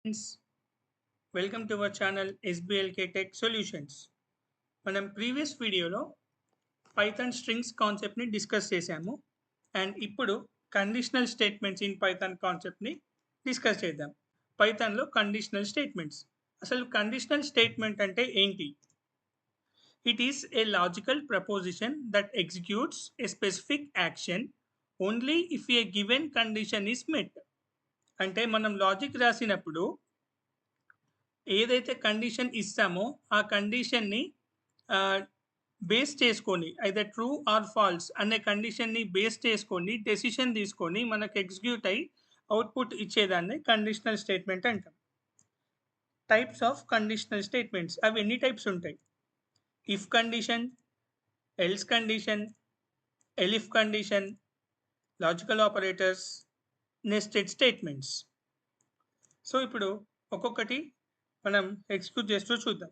Friends, welcome to our channel SBLK Tech Solutions. మనం previous వీడియోలో Python strings కాన్సెప్ట్ని discuss చేశాము అండ్ ఇప్పుడు కండిషనల్ స్టేట్మెంట్స్ ఇన్ పైథాన్ కాన్సెప్ట్ని డిస్కస్ చేద్దాం. పైథాన్లో కండిషనల్ స్టేట్మెంట్స్. అసలు కండిషనల్ స్టేట్మెంట్ అంటే ఏంటి? It is a logical proposition that executes a specific action only if a given condition is met. అంటే మనం లాజిక్ రాసినప్పుడు ఏదైతే కండిషన్ ఇస్తామో ఆ కండిషన్ని బేస్ చేసుకొని ఐదర్ ట్రూ ఆర్ ఫాల్స్ అనే కండిషన్ని బేస్ చేసుకొని డెసిషన్ తీసుకొని మనకు ఎగ్జిక్యూట్ అయ్యి అవుట్పుట్ ఇచ్చేదాన్ని కండిషనల్ స్టేట్మెంట్ అంటాం. టైప్స్ ఆఫ్ కండిషనల్ స్టేట్మెంట్స్ అవి ఎన్ని టైప్స్ ఉంటాయి? If condition, else condition, elif condition, logical operators, nested statements. So ఇప్పుడు ఒక్కొక్కటి మనం ఎగ్జిక్యూట్ చేస్తూ చూద్దాం.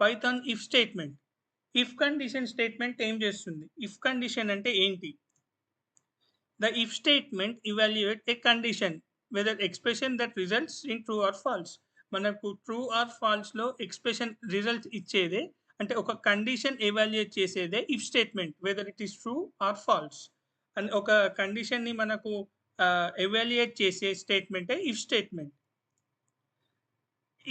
Python if statement. If condition statement ఏం చేస్తుంది? ఇఫ్ కండిషన్ అంటే ఏంటి? The if statement evaluate a condition whether expression that results in true or false. మనకు ట్రూ ఆర్ ఫాల్స్లో ఎక్స్ప్రెషన్ రిజల్ట్ ఇచ్చేదే, అంటే ఒక కండిషన్ ఎవాల్యుయేట్ చేసేదే if statement, whether it is true or false. And ఒక కండిషన్ని మనకు ఎవాల్యుయేట్ చేసే స్టేట్మెంటే if statement.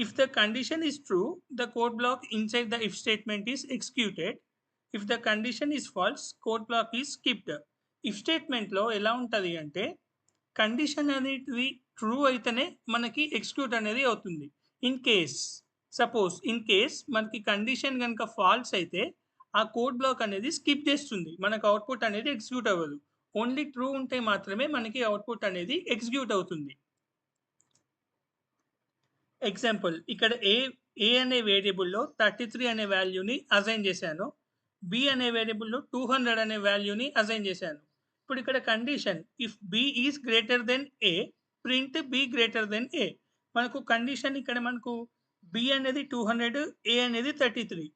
If the condition is true, the code block inside the if statement is executed. If the condition is false, code block is skipped. If statement లో ఎలా ఉంటుంది అంటే condition అనేది ట్రూ అయితేనే మనకి ఎగ్జిక్యూట్ అనేది అవుతుంది. ఇన్ కేస్ మనకి కండిషన్ కనుక ఫాల్స్ అయితే ఆ కోడ్ బ్లాక్ అనేది స్కిప్ చేస్తుంది, మనకు అవుట్పుట్ అనేది ఎగ్జిక్యూట్ అవ్వదు. ఓన్లీ ట్రూ ఉంటే మాత్రమే మనకి అవుట్పుట్ అనేది ఎగ్జిక్యూట్ అవుతుంది. ఎగ్జాంపుల్, ఇక్కడ ఏ అనే వేరియబుల్లో 33 అనే వాల్యూని అసైన్ చేశాను, బి అనే వేరియబుల్లో 200 అనే వాల్యూని అసైన్ చేశాను. ఇప్పుడు ఇక్కడ condition if b is greater then a, print b greater then a. మనకు కండిషన్ ఇక్కడ మనకు బి అనేది 200, ఏ అనేది 33.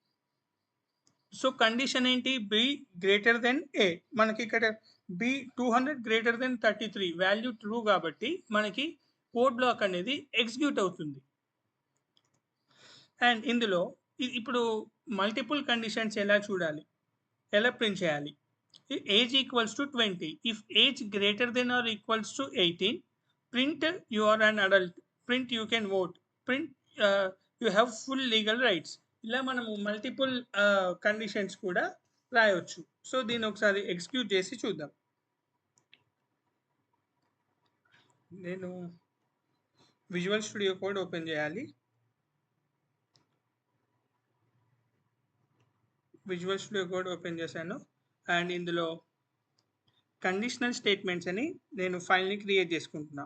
సో కండిషన్ ఏంటి? B greater then A. మనకి ఇక్కడ B 200 greater than 33 value true కాబట్టి మనకి కోడ్ బ్లాక్ అనేది ఎగ్జిక్యూట్ అవుతుంది. అండ్ ఇందులో ఇప్పుడు మల్టిపుల్ కండిషన్స్ ఎలా చూడాలి, ఎలా ప్రింట్ చేయాలి? Age equals to 20. If age greater then or equals to 18, print you are an adult, print you can vote, print you have full legal rights. ఇలా మనము మల్టిపుల్ కండిషన్స్ కూడా రాయవచ్చు. సో దీన్ని ఒకసారి ఎగ్జిక్యూట్ చేసి చూద్దాం. నేను విజువల్ స్టూడియో కోడ్ ఓపెన్ చేయాలి. విజువల్ స్టూడియో కోడ్ ఓపెన్ చేశాను అండ్ ఇందులో కండిషనల్ స్టేట్మెంట్స్ అని నేను ఫైల్ని క్రియేట్ చేసుకుంటున్నా.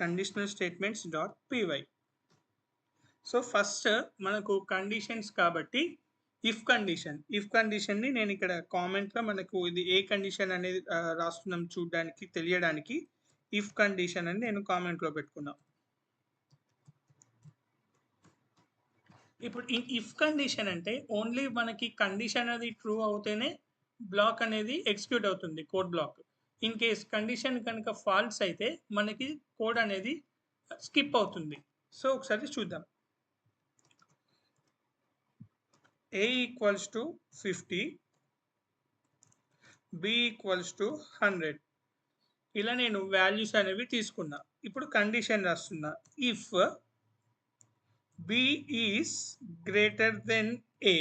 Conditional statements .py. So first మనకు కండిషన్స్ కాబట్టి ఇఫ్ కండిషన్ని నేను ఇక్కడ కామెంట్లో మనకు ఇది ఏ కండిషన్ అనేది రాస్తున్నాం చూడడానికి తెలియడానికి ఇఫ్ కండిషన్ అని నేను కామెంట్లో పెట్టుకున్నా. ఇప్పుడు ఇఫ్ కండిషన్ అంటే ఓన్లీ మనకి కండిషన్ అనేది ట్రూ అవుతేనే బ్లాక్ అనేది ఎగ్జిక్యూట్ అవుతుంది, code block. In case condition కనుక ఫాల్స్ అయితే మనకి కోడ్ అనేది స్కిప్ అవుతుంది. సో ఒకసారి చూద్దాం. a equals to 50, b equals to 100. ఇలా నేను వాల్యూస్ అనేవి తీసుకున్నా. ఇప్పుడు కండిషన్ రాస్తున్నా, if b is greater then a,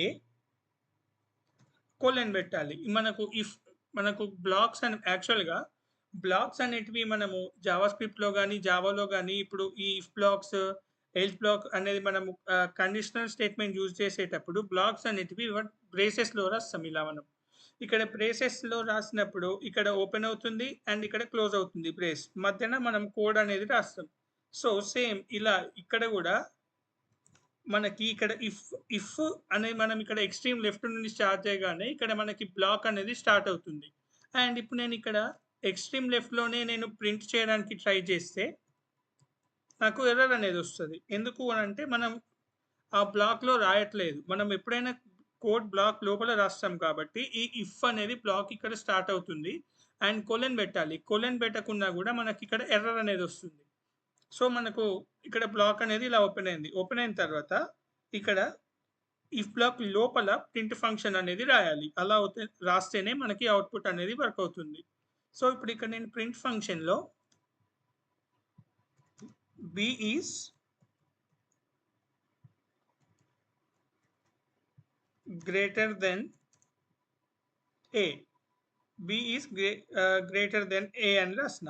colon పెట్టాలి. మనకు బ్లాక్స్ అని యాక్చువల్గా బ్లాక్స్ అనేటివి మనము జావా స్క్రిప్ట్లో కానీ జావాలో కానీ ఇప్పుడు ఈ ఇఫ్ బ్లాక్స్, ఎల్స్ బ్లాక్ అనేది మనము కండిషనల్ స్టేట్మెంట్ యూజ్ చేసేటప్పుడు బ్లాక్స్ అనేటివి బ్రేసెస్లో రాస్తాం. ఇలా మనం ఇక్కడ బ్రేసెస్లో రాసినప్పుడు ఇక్కడ ఓపెన్ అవుతుంది అండ్ ఇక్కడ క్లోజ్ అవుతుంది బ్రేస్, మధ్యన మనం కోడ్ అనేది రాస్తాం. సో సేమ్ ఇలా ఇక్కడ కూడా మనకి ఇక్కడ ఇఫ్ అనేది మనం ఇక్కడ ఎక్స్ట్రీమ్ లెఫ్ట్ నుండి స్టార్ట్ చేయగానే ఇక్కడ మనకి బ్లాక్ అనేది స్టార్ట్ అవుతుంది. అండ్ ఇప్పుడు నేను ఇక్కడ ఎక్స్ట్రీమ్ లెఫ్ట్లోనే నేను ప్రింట్ చేయడానికి ట్రై చేస్తే నాకు ఎర్రర్ అనేది వస్తుంది. ఎందుకు అని అంటే మనం ఆ బ్లాక్లో రాయట్లేదు. మనం ఎప్పుడైనా కోడ్ బ్లాక్ లోపల రాస్తాం కాబట్టి ఈ ఇఫ్ అనేది బ్లాక్ ఇక్కడ స్టార్ట్ అవుతుంది అండ్ కొలన్ పెట్టాలి. కొలన్ పెట్టకుండా కూడా మనకి ఇక్కడ ఎర్రర్ అనేది వస్తుంది. సో మనకు ఇక్కడ బ్లాక్ అనేది ఇలా ఓపెన్ అయింది. ఓపెన్ అయిన తర్వాత ఇక్కడ ఇఫ్ బ్లాక్ లోపల ప్రింట్ ఫంక్షన్ అనేది రాయాలి. అలా రాస్తేనే మనకి అవుట్పుట్ అనేది వర్క్ అవుతుంది. సో ఇప్పుడు ఇక్కడ నేను ప్రింట్ ఫంక్షన్లో b is greater then a, b is greater then a అని రాసిన.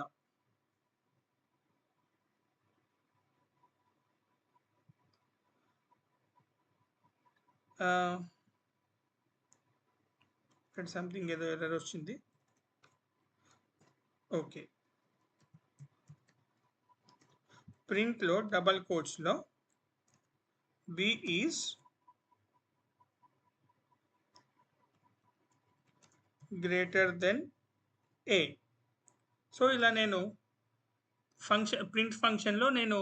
ఇక్కడ సంథింగ్ ఏదో ఎర్రర్ వచ్చింది. ఓకే, ప్రింట్లో డబల్ కోట్స్లో b is greater then a. So ఇలా నేను ప్రింట్ ఫంక్షన్లో నేను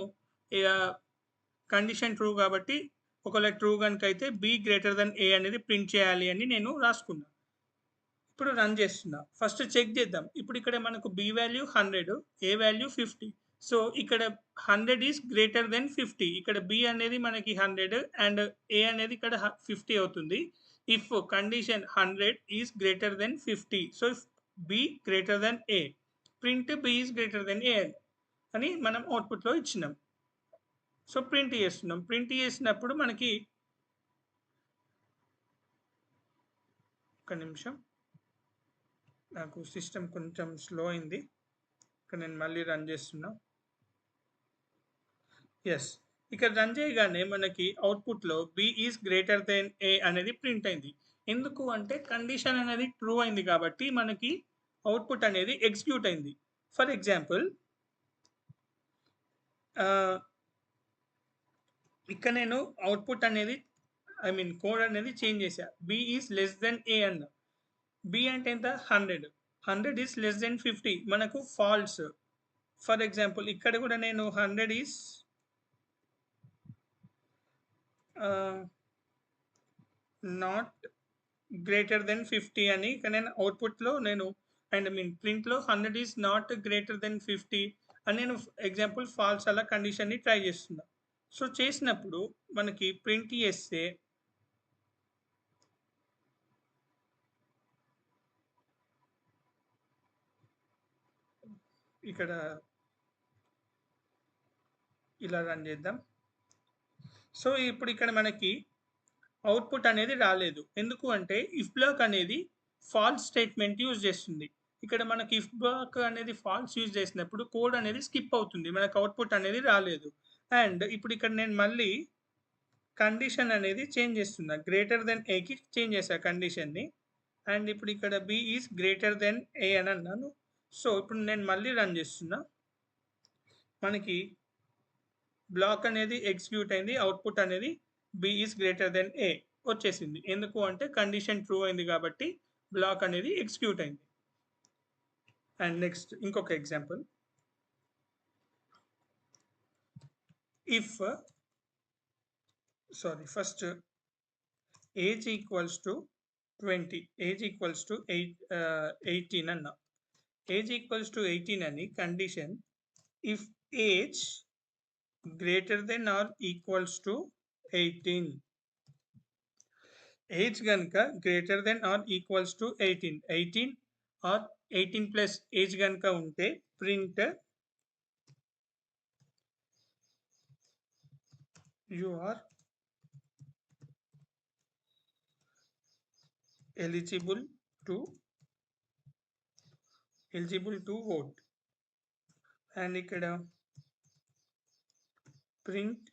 కండిషన్ ట్రూ కాబట్టి ఒకవేళ ట్రూ కనుక అయితే b గ్రేటర్ దెన్ a అనేది ప్రింట్ చేయాలి అని నేను రాసుకున్నా. ఇప్పుడు రన్ చేస్తున్నా. ఫస్ట్ చెక్ చేద్దాం. ఇప్పుడు ఇక్కడ మనకు b value 100, a value 50. So ఇక్కడ 100 ఈజ్ గ్రేటర్ దెన్ 50. ఇక్కడ b అనేది మనకి 100 అండ్ a అనేది ఇక్కడ 50 అవుతుంది. If condition 100 is greater than 50, so if b greater then a, print b is greater then a అని మనం అవుట్పుట్లో ఇచ్చినాం. సో ప్రింట్ చేస్తున్నాం. ప్రింట్ చేసినప్పుడు మనకి ఒక నిమిషం, నాకు సిస్టమ్ కొంచెం స్లో అయింది. ఇక్కడ నేను మళ్ళీ రన్ చేస్తున్నా. ఎస్, ఇక్కడ రన్ చేయగానే మనకి అవుట్పుట్లో b is greater then a అనేది ప్రింట్ అయింది. ఎందుకు అంటే కండిషన్ అనేది ట్రూ అయింది కాబట్టి మనకి అవుట్పుట్ అనేది ఎగ్జిక్యూట్ అయింది. ఫర్ ఎగ్జాంపుల్ ఇక్కడ నేను అవుట్పుట్ అనేది కోడ్ అనేది చేంజ్ చేశా. b is less than a అన్న. b అంటే ఎంత? 100. 100 ఈజ్ లెస్ దెన్ 50, మనకు ఫాల్స్. ఫర్ ఎగ్జాంపుల్ ఇక్కడ కూడా నేను 100 ఈజ్ నాట్ గ్రేటర్ దెన్ 50 అని ఇక్కడ నేను అవుట్పుట్లో నేను ప్రింట్లో 100 ఈజ్ నాట్ గ్రేటర్ దెన్ 50 అని నేను ఎగ్జాంపుల్ ఫాల్స్ అలా కండిషన్ని ట్రై చేస్తున్నా. సో చేసినప్పుడు మనకి ప్రింట్ చేస్తే ఇక్కడ ఇలా రన్ చేద్దాం. సో ఇప్పుడు ఇక్కడ మనకి అవుట్పుట్ అనేది రాలేదు. ఎందుకు అంటే ఇఫ్ బ్లాక్ అనేది ఫాల్స్ స్టేట్మెంట్ యూజ్ చేస్తుంది. ఇక్కడ మనకి ఇఫ్ బ్లాక్ అనేది ఫాల్స్ యూజ్ చేసినప్పుడు కోడ్ అనేది స్కిప్ అవుతుంది, మనకు అవుట్పుట్ అనేది రాలేదు. అండ్ ఇప్పుడు ఇక్కడ నేను మళ్ళీ కండిషన్ అనేది చేంజ్ చేస్తున్నా. గ్రేటర్ దెన్ ఏకి చేంజ్ చేశా కండిషన్ని. అండ్ ఇప్పుడు ఇక్కడ b is greater then a అని అన్నాను. సో ఇప్పుడు నేను మళ్ళీ రన్ చేస్తున్నా. మనకి బ్లాక్ అనేది ఎగ్జిక్యూట్ అయింది. అవుట్పుట్ అనేది b is greater then a వచ్చేసింది. ఎందుకు అంటే కండిషన్ ట్రూ అయింది కాబట్టి బ్లాక్ అనేది ఎగ్జిక్యూట్ అయింది. అండ్ నెక్స్ట్ ఇంకొక example. If first age equals to 20, age equals to 18 అన్న. ఏజ్ ఈక్వల్స్ టు 18 అని condition if age greater then or equals to 18. Age కనుక greater then or equals to 18 or 18 plus age కనుక ఉంటే print you are eligible to vote. And ఇక్కడ print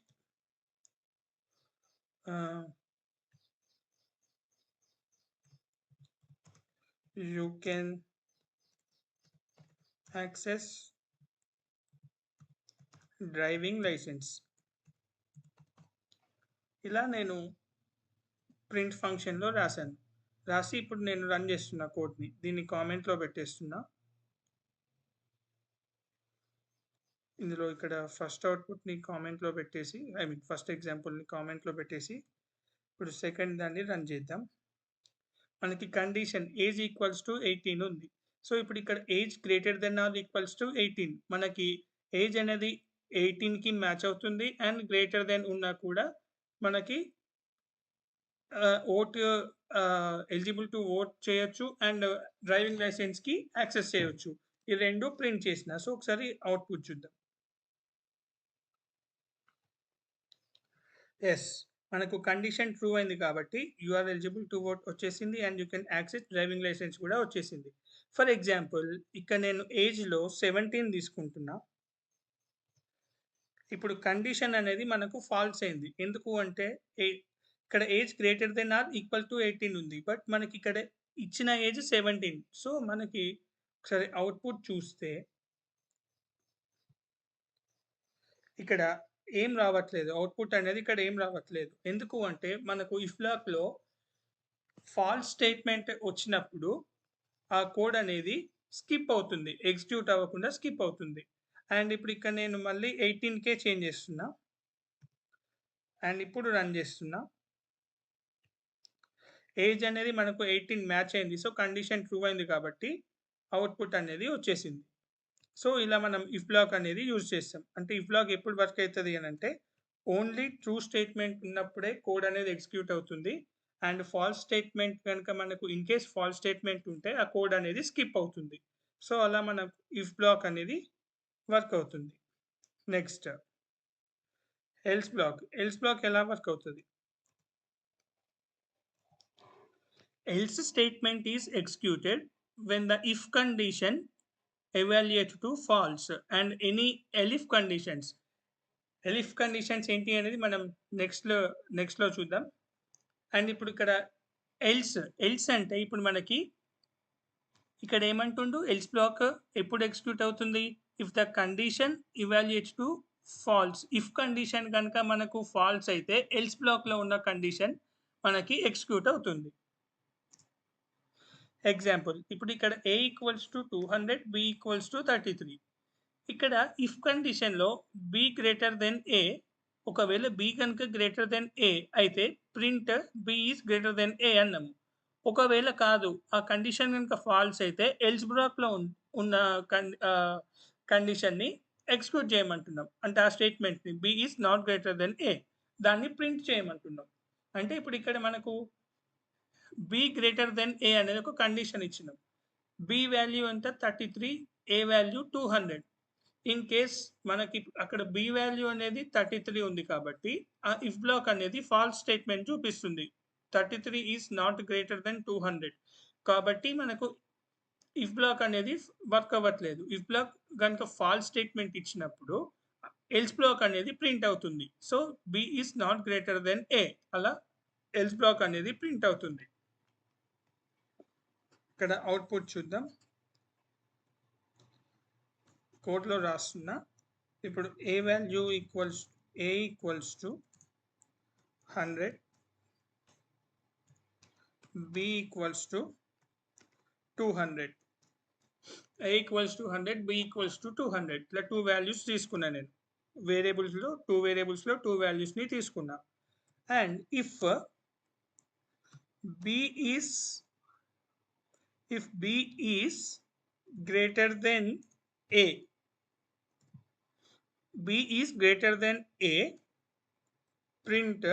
you can access driving licence. ఇలా నేను print ఫంక్షన్లో రాసి ఇప్పుడు నేను రన్ చేస్తున్నా కోడ్ని. దీన్ని కామెంట్లో పెట్టేస్తున్నా. ఇందులో ఇక్కడ ఫస్ట్ అవుట్పుట్ని కామెంట్లో పెట్టేసి ఫస్ట్ ఎగ్జాంపుల్ని కామెంట్లో పెట్టేసి ఇప్పుడు సెకండ్ దాన్ని రన్ చేద్దాం. మనకి కండిషన్ ఏజ్ ఈక్వల్స్ టు 18 ఉంది. సో, ఇప్పుడు ఇక్కడ age greater then or equals to 18 మనకి ఏజ్ అనేది 18కి మ్యాచ్ అవుతుంది. అండ్ గ్రేటర్ దెన్ ఉన్నా కూడా మనకి ఓట్ ఎలిజిబుల్ టు ఓట్ చేయొచ్చు. అండ్ డ్రైవింగ్ లైసెన్స్‌కి యాక్సెస్ చేయొచ్చు. ఈ 2 ప్రింట్ చేసిన. సో, ఒకసారి అవుట్‌పుట్ చూద్దాం. యెస్. మనకు కండిషన్ ట్రూ అయింది కాబట్టి you are eligible to vote వచ్చేసింది. And you can access driving licence కూడా వచ్చేసింది. ఫర్ ఎగ్జాంపుల్ ఇక్కడ నేను ఏజ్‌లో 17 తీసుకుంటున్నా. ఇప్పుడు కండిషన్ అనేది మనకు ఫాల్స్ అయింది. ఎందుకు అంటే ఇక్కడ age greater then or equal to 18 ఉంది. బట్ మనకి ఇక్కడ ఇచ్చిన ఏజ్ 17. సో, మనకి ఒకసారి అవుట్‌పుట్ చూస్తే ఇక్కడ ఏం రావట్లేదు. అవుట్‌పుట్ అనేది ఇక్కడ ఏం రావట్లేదు. ఎందుకు అంటే మనకు ఇఫ్ బ్లాక్‌లో ఫాల్స్ స్టేట్మెంట్ వచ్చినప్పుడు ఆ కోడ్ అనేది స్కిప్ అవుతుంది. ఎగ్జిక్యూట్ అవ్వకుండా స్కిప్ అవుతుంది. అండ్ ఇప్పుడు ఇక్కడ నేను మళ్ళీ 18కే చేంజ్ చేస్తున్నా. అండ్ ఇప్పుడు రన్ చేస్తున్నా. ఏజ్ అనేది మనకు 18 మ్యాచ్ అయింది. సో, కండిషన్ ట్రూ అయింది కాబట్టి అవుట్‌పుట్ అనేది వచ్చేసింది. సో, ఇలా మనం ఇఫ్ బ్లాక్ అనేది యూజ్ చేస్తాం. అంటే ఇఫ్ బ్లాక్ ఎప్పుడు వర్క్ అయితది అనంటే ఓన్లీ ట్రూ స్టేట్మెంట్ ఉన్నప్పుడే కోడ్ అనేది ఎగ్జిక్యూట్ అవుతుంది. అండ్ ఫాల్స్ స్టేట్మెంట్ గనుక మనకు ఇన్ కేస్ ఫాల్స్ స్టేట్మెంట్ ఉంటే ఆ కోడ్ అనేది స్కిప్ అవుతుంది. సో, అలా మనం ఇఫ్ బ్లాక్ అనేది వర్క్ అవుతుంది. Next else black. Else black ఎలా వర్క్ అవుతది? Else statement is executed when the if condition evaluate to false and any elif conditions. Elif conditions ఏంటి అనేది మనం నెక్స్ట్‌లో చూద్దాం. అండ్ ఇప్పుడు ఇక్కడ ఎల్స్ అంటే ఇప్పుడు మనకి ఇక్కడ ఏమంటుండు ఎల్స్ బ్లాక్ ఎప్పుడు ఎగ్జిక్యూట్ అవుతుంది? If the condition evaluates to false. If condition గనుక మనకు ఫాల్స్ అయితే ఎల్స్ బ్లాక్‌లో ఉన్న కండిషన్ మనకి ఎగ్జిక్యూట్ అవుతుంది. ఎగ్జాంపుల్ ఇప్పుడు ఇక్కడ a equals to 200 b equals to 33 ఇక్కడ ఇఫ్ కండిషన్‌లో b గ్రేటర్ దెన్ a ఒకవేళ b కనుక గ్రేటర్ దెన్ a అయితే print b is greater then a అన్నాము. ఒకవేళ కాదు ఆ కండిషన్ గనుక ఫాల్స్ అయితే ఎల్స్ బ్లాక్‌లో ఉన్న కండిషన్‌ని ఎగ్జిక్యూట్ చేయమంటున్నాం. అంటే ఆ స్టేట్మెంట్‌ని b is not greater then a దాన్ని ప్రింట్ చేయమంటున్నాం. అంటే ఇప్పుడు ఇక్కడ మనకు b గ్రేటర్ దెన్ a అనేది ఒక కండిషన్ ఇచ్చినాం. b వాల్యూ ఎంత 33, a వాల్యూ 200. ఇన్ కేస్ మనకి అక్కడ b వాల్యూ అనేది 33 ఉంది కాబట్టి ఆ ఇఫ్ బ్లాక్ అనేది ఫాల్స్ స్టేట్మెంట్ చూపిస్తుంది. 33 ఈస్ నాట్ గ్రేటర్ దెన్ 200 కాబట్టి మనకు ఇఫ్ బ్లాక్ అనేది వర్క్ అవ్వట్లేదు. ఇఫ్ బ్లాక్ గనుక ఫాల్స్ స్టేట్మెంట్ ఇచ్చినప్పుడు ఎల్స్ బ్లాక్ అనేది ప్రింట్ అవుతుంది. So, b is not greater then a అలా ఎల్స్ బ్లాక్ అనేది ప్రింట్ అవుతుంది. ఇక్కడ అవుట్‌పుట్ చూద్దాం. కోడ్‌లో రాస్తున్నా. ఇప్పుడు a value equals to 100 b equals to 200 a equals to 100 b equals to 200 ఇట్లా 2 వాల్యూస్ తీసుకున్నా నేను. వేరియబుల్స్‌లో 2 వాల్యూస్‌ని తీసుకున్నా. And if b is greater then a b is greater than a print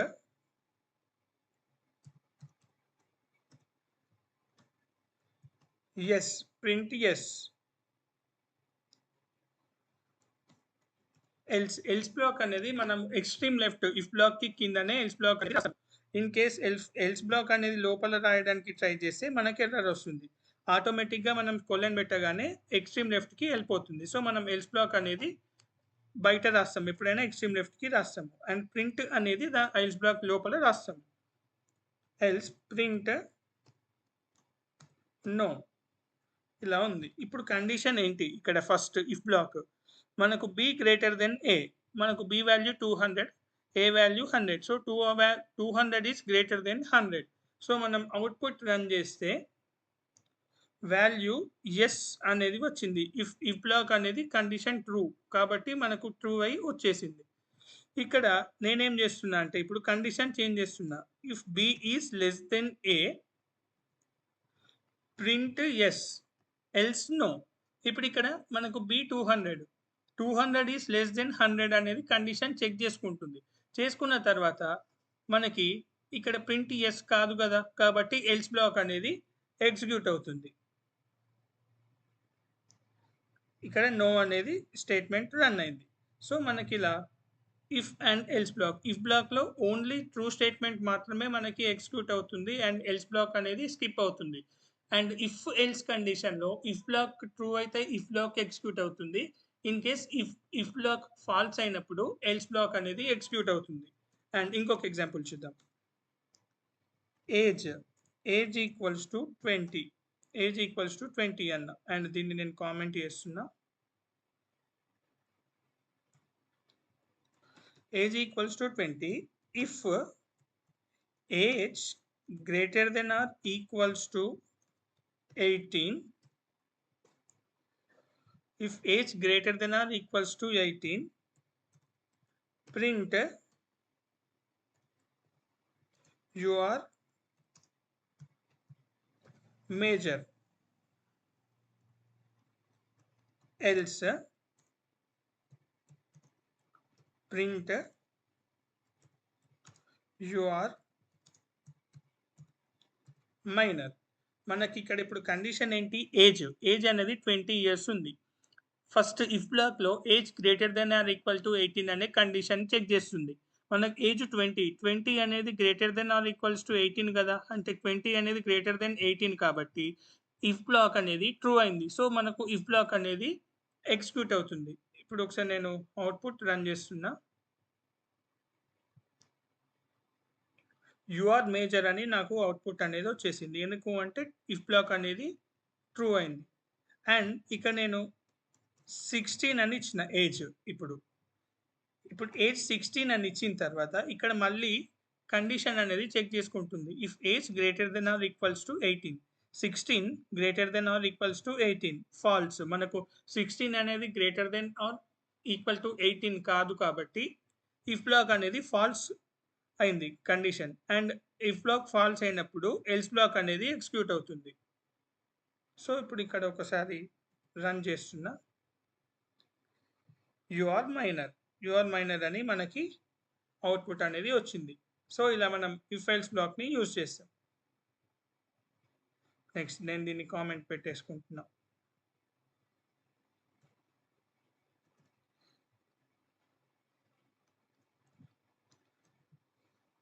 yes print yes else block అనేది మనం extreme left if black కి కిందనే ఎల్స్ బ్లాక్ అనేది రాస్తాం. ఇన్ కేస్ ఎల్స్ బ్లాక్ అనేది లోపల రాయడానికి ట్రై చేస్తే మనకి ఎర్రర్ వస్తుంది. ఆటోమేటిక్‌గా మనం కొలన్ పెట్టగానే ఎక్స్ట్రీమ్ లెఫ్ట్ కి వెళ్ళిపోతుంది. సో, మనం ఎల్స్ బ్లాక్ అనేది బయట రాస్తాం. ఎప్పుడైనా ఎక్స్ట్రీమ్ లెఫ్ట్‌కి రాస్తాము. అండ్ ప్రింట్ అనేది ఎల్స్ బ్లాక్ లోపల రాస్తాం. ఎల్స్ ప్రింట్ నో ఇలా ఉంది. ఇప్పుడు కండిషన్ ఏంటి? ఇక్కడ ఫస్ట్ ఇఫ్ బ్లాక్ మనకు b గ్రేటర్ దెన్ a మనకు b value 200 a value 100 so 200 is greater then 100 so మనం అవుట్‌పుట్ రన్ చేస్తే వాల్యూ యెస్ అనేది వచ్చింది. ఇఫ్ బ్లాక్ అనేది కండిషన్ ట్రూ కాబట్టి మనకు ట్రూ అయ్యి వచ్చేసింది. ఇక్కడ నేనేం చేస్తున్నా అంటే ఇప్పుడు కండిషన్ చేంజ్ చేస్తున్నా. If b is less than a print yes else no. ఇప్పుడు ఇక్కడ మనకు బి 200 200 ఈస్ లెస్ దెన్ 100 అనేది కండిషన్ చెక్ చేసుకుంటుంది. చేసుకున్న తర్వాత మనకి ఇక్కడ ప్రింట్ ఎస్ కాదు కదా, కాబట్టి ఎల్స్ బ్లాక్ అనేది ఎగ్జిక్యూట్ అవుతుంది. ఇక్కడ నో అనేది స్టేట్మెంట్ రన్ అయింది. సో మనకి ఇలా if and else block, if బ్లాక్లో ఓన్లీ ట్రూ స్టేట్మెంట్ మాత్రమే మనకి ఎగ్జిక్యూట్ అవుతుంది అండ్ ఎల్స్ బ్లాక్ అనేది స్కిప్ అవుతుంది. అండ్ ఇఫ్ ఎల్స్ కండిషన్లో ఇఫ్ బ్లాక్ ట్రూ అయితే ఇఫ్ బ్లాక్ ఎగ్జిక్యూట్ అవుతుంది. In case if block false అయినప్పుడు ఎల్స్ బ్లాక్ అనేది ఎగ్జిక్యూట్ అవుతుంది. అండ్ ఇంకొక ఎగ్జాంపుల్ చూద్దాం. Age equals to 20, age equals to 20 అన్న, అండ్ దీన్ని నేను కామెంట్ చేస్తున్నా. Age equals to 20 if age greater then or equals to 18, if age greater than or equals to 18, print you are major, else print you are minor. మనకి ఇక్కడ ఇప్పుడు condition ఏంటి? Age అనేది 20 years ఉంది. First if బ్లాక్లో age greater then or equal to 18 అనే condition check చేస్తుంది. మనకి ఏజ్ 20 అనేది greater then or equals to 18 కదా, అంటే 20 అనేది గ్రేటర్ దెన్ 18 కాబట్టి ఇఫ్ బ్లాక్ అనేది ట్రూ అయింది. సో మనకు ఇఫ్ బ్లాక్ అనేది ఎగ్జిక్యూట్ అవుతుంది. ఇప్పుడు ఒకసారి నేను అవుట్పుట్ రన్ చేస్తున్నా. యూఆర్ మేజర్ అని నాకు అవుట్పుట్ అనేది వచ్చేసింది. ఎందుకు అంటే ఇఫ్ బ్లాక్ అనేది ట్రూ అయింది. అండ్ ఇక్కడ నేను 16 అని ఇచ్చిన ఏజ్. ఇప్పుడు ఏజ్ 16 అని ఇచ్చిన తర్వాత ఇక్కడ మళ్ళీ కండిషన్ అనేది చెక్ చేసుకుంటుంది. If age greater then or equals to 18, 16 greater then or equals to 18 false. మనకు 16 అనేది greater then or equal to 18 కాదు కాబట్టి ఇఫ్ బ్లాక్ అనేది ఫాల్స్ అయింది condition. And if block false అయినప్పుడు ఎల్స్ బ్లాక్ అనేది ఎగ్జిక్యూట్ అవుతుంది. సో ఇప్పుడు ఇక్కడ ఒకసారి రన్ చేస్తున్నా. యూఆర్ మైనర్ అని మనకి అవుట్పుట్ అనేది వచ్చింది. సో ఇలా మనం ఇఫ్ ఎల్స్ బ్లాక్ని యూజ్ చేస్తాం. నెక్స్ట్ నేను దీన్ని కామెంట్ పెట్టేసుకుంటున్నా.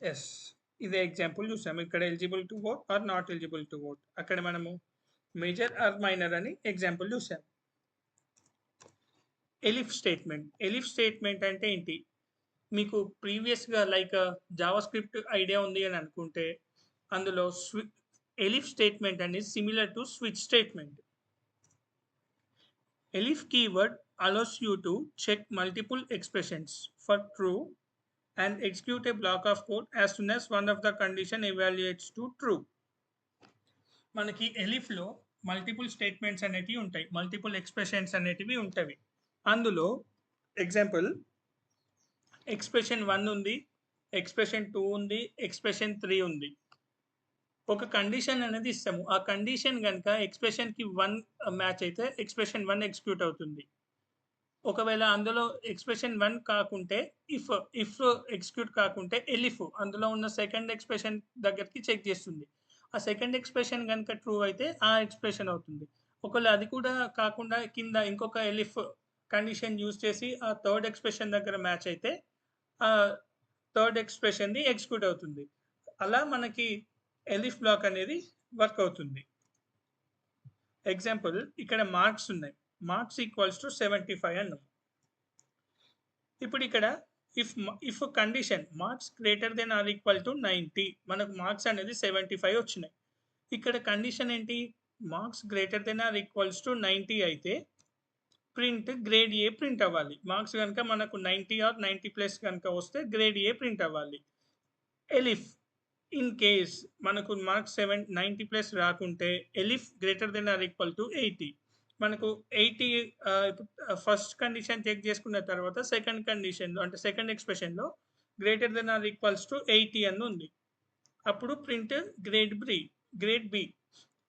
ఎస్, ఇదే ఎగ్జాంపుల్ చూసాము. ఇక్కడ eligible to vote or not eligible to vote, అక్కడ మనము మేజర్ ఆర్ మైనర్ అని ఎగ్జాంపుల్ చూసాము. ఎలిఫ్ స్టేట్మెంట్ అంటే ఏంటి? మీకు ప్రీవియస్గా లైక్ జావా స్క్రిప్ట్ ఐడియా ఉంది అని అనుకుంటే అందులో ఎలిఫ్ స్టేట్మెంట్ అనేది similar to switch statement. Elif keyword allows you to check multiple expressions for true and execute a block of code as soon as one of the condition evaluates to true. మనకి ఎలిఫ్లో multiple statements అనేటివి ఉంటాయి, multiple expressions అనేటివి ఉంటాయి. అందులో example expression 1 ఉంది, expression 2 ఉంది, expression 3 ఉంది. ఒక కండిషన్ అనేది ఇస్తాము. ఆ కండిషన్ కనుక ఎక్స్ప్రెషన్కి 1 మ్యాచ్ అయితే ఎక్స్ప్రెషన్ 1 ఎగ్జిక్యూట్ అవుతుంది. ఒకవేళ అందులో ఎక్స్ప్రెషన్ 1 కాకుంటే ఇఫ్ ఎగ్జిక్యూట్ కాకుంటే ఎలిఫ్ అందులో ఉన్న సెకండ్ ఎక్స్ప్రెషన్ దగ్గరికి చెక్ చేస్తుంది. ఆ సెకండ్ ఎక్స్ప్రెషన్ కనుక ట్రూ అయితే ఆ ఎక్స్ప్రెషన్ అవుతుంది. ఒకవేళ అది కూడా కాకుండా కింద ఇంకొక ఎలిఫ్ కండిషన్ యూజ్ చేసి ఆ థర్డ్ ఎక్స్ప్రెషన్ దగ్గర మ్యాచ్ అయితే ఆ థర్డ్ ఎక్స్ప్రెషన్ది ఎగ్జిక్యూట్ అవుతుంది. అలా మనకి ఎలిఫ్ బ్లాక్ అనేది వర్క్ అవుతుంది. ఎగ్జాంపుల్ ఇక్కడ మార్క్స్ ఉన్నాయి, మార్క్స్ ఈక్వల్స్ టు 75 అన్నాం. ఇప్పుడు ఇక్కడ if condition marks greater then or equal to 90, మనకు మార్క్స్ అనేది 75 వచ్చినాయి. ఇక్కడ కండిషన్ ఏంటి? Marks greater then or equals to 90 అయితే ప్రింట్ గ్రేడ్ ఏ ప్రింట్ అవ్వాలి. మార్క్స్ కనుక మనకు 90 ఆర్ 90+ కనుక వస్తే గ్రేడ్ ఏ ప్రింట్ అవ్వాలి. ఎలిఫ్ ఇన్ కేస్ మనకు మార్క్స్ 90+ రాకుంటే elif greater then or equal to 80. మనకు 80 ఫస్ట్ కండిషన్ చెక్ చేసుకున్న తర్వాత సెకండ్ కండిషన్లో అంటే సెకండ్ ఎక్స్ప్రెషన్లో greater then or equals to 80 అని ఉంది. అప్పుడు ప్రింట్ గ్రేడ్ బి.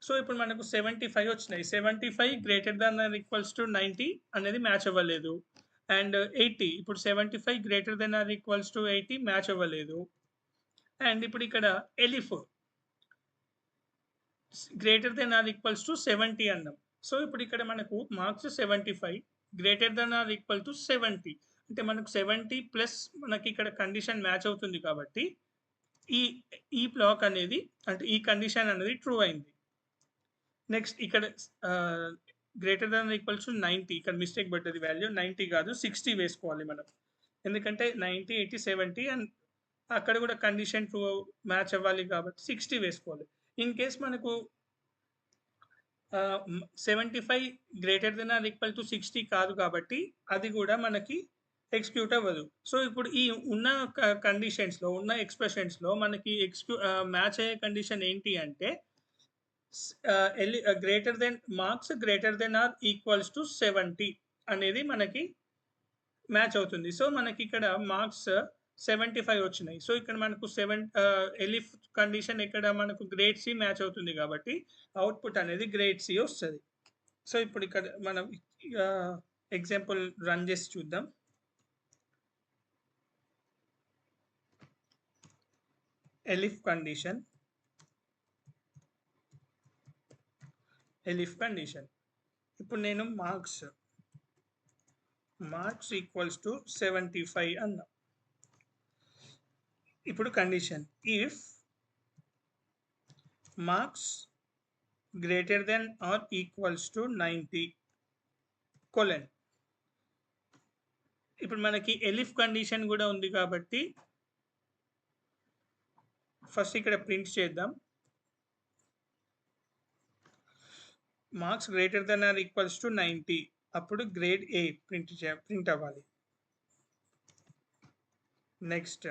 సో, ఇప్పుడు మనకు 75 వచ్చినాయి. 75 greater than or equals to 90 అనేది మ్యాచ్ అవ్వలేదు. అండ్ 80 ఇప్పుడు 75 greater than or equals to 80 match అవ్వలేదు. అండ్ ఇప్పుడు ఇక్కడ elif greater then or equals to 70 అన్నాం. సో, ఇప్పుడు ఇక్కడ మనకు marks 75 greater then or equal to 70 అంటే మనకు 70 ప్లస్ మనకి ఇక్కడ కండిషన్ మ్యాచ్ అవుతుంది కాబట్టి ఈ ఈ బ్లాక్ అనేది అంటే ఈ కండిషన్ అనేది ట్రూ అయింది. నెక్స్ట్ ఇక్కడ గ్రేటర్ దెన్ ఈక్వల్స్ టు 90 ఇక్కడ మిస్టేక్ పడ్డది వాల్యూ 90 కాదు 60 వేసుకోవాలి మనం. ఎందుకంటే 90, 80, 70 అండ్ అక్కడ కూడా కండిషన్ ట్రూ మ్యాచ్ అవ్వాలి కాబట్టి 60 వేసుకోవాలి. ఇన్ కేస్ మనకు 75 greater then or equal to 60 కాదు కాబట్టి అది కూడా మనకి ఎగ్జిక్యూట్ అవ్వదు. సో, ఇప్పుడు ఈ ఉన్న కండిషన్స్‌లో ఉన్న ఎక్స్‌ప్రెషన్స్‌లో మనకి మ్యాచ్ అయ్యే కండిషన్ ఏంటి అంటే greater than marks greater then or equals to 70 అనేది మనకి మ్యాచ్ అవుతుంది. సో, మనకి ఇక్కడ మార్క్స్ 75 వచ్చినాయి. సో, ఇక్కడ మనకు ఎలిఫ్ కండిషన్ ఇక్కడ మనకు గ్రేడ్ సి మ్యాచ్ అవుతుంది కాబట్టి అవుట్‌పుట్ అనేది గ్రేడ్ సి వస్తది. సో, ఇప్పుడు ఇక్కడ మనం ఎగ్జాంపుల్ రన్ చేసి చూద్దాం. ఎలిఫ్ కండిషన్ ఇప్పుడు నేను మార్క్స్ ఈక్వల్స్ టు 75 అన్నా. ఇప్పుడు condition if marks greater then or equals to 90 colon. ఇప్పుడు మనకి ఎలిఫ్ కండిషన్ కూడా ఉంది కాబట్టి ఫస్ట్ ఇక్కడ ప్రింట్ చేద్దాం. Marks greater then or equals to 90 అప్పుడు గ్రేడ్ ఏ ప్రింట్ అవ్వాలి. నెక్స్ట్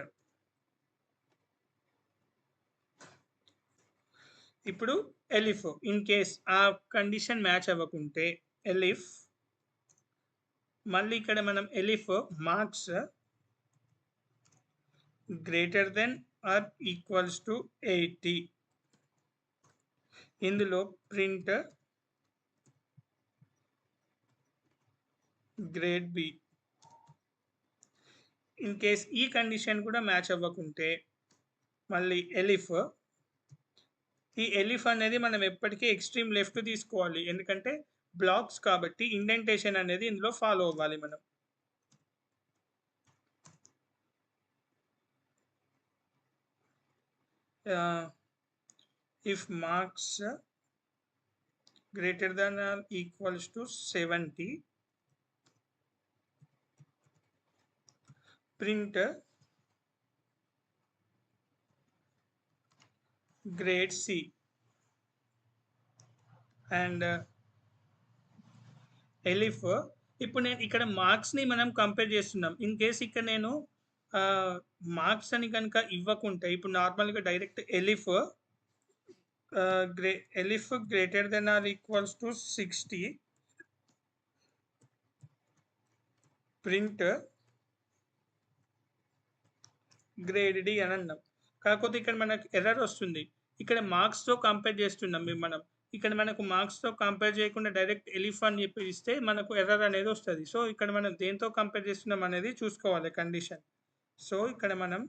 ఇప్పుడు ఎలిఫ్ ఇన్ కేస్ ఆ కండిషన్ మ్యాచ్ అవ్వకుంటే ఎలిఫ్ మళ్ళీ ఇక్కడ మనం elif marks greater then or equals to 80 ఇందులో print grade B. In case ఈ కండిషన్ కూడా మ్యాచ్ అవ్వకుంటే మళ్ళీ ఈ ఎలిఫ్ అనేది మనం ఎప్పటికీ ఎక్స్ట్రీమ్ లెఫ్ట్ తీసుకోవాలి. ఎందుకంటే బ్లాక్స్ కాబట్టి ఇండెంటేషన్ అనేది ఇందులో ఫాలో అవ్వాలి మనం. If marks greater then or equals to 70 print grade C and elif ఇప్పుడు నేను ఇక్కడ మార్క్స్ని మనం కంపేర్ చేస్తున్నాం. ఇన్ కేస్ ఇక్కడ నేను మార్క్స్ అని కనుక ఇవ్వకుంటే ఇప్పుడు నార్మల్గా direct elif greater then or equals to 60 print grade D అని అన్నాం. కాకపోతే ఇక్కడ మనకు ఎర్రర్ వస్తుంది. ఇక్కడ మార్క్స్తో కంపేర్ చేస్తున్నాం మనం. ఇక్కడ మనకు మార్క్స్తో కంపేర్ చేయకుండా డైరెక్ట్ ఎలిఫ్ అని చెప్పి ఇస్తే మనకు ఎర్రర్ అనేది వస్తుంది. సో, ఇక్కడ మనం దేంతో కంపేర్ చేస్తున్నాం అనేది చూసుకోవాలి కండిషన్. సో, ఇక్కడ మనం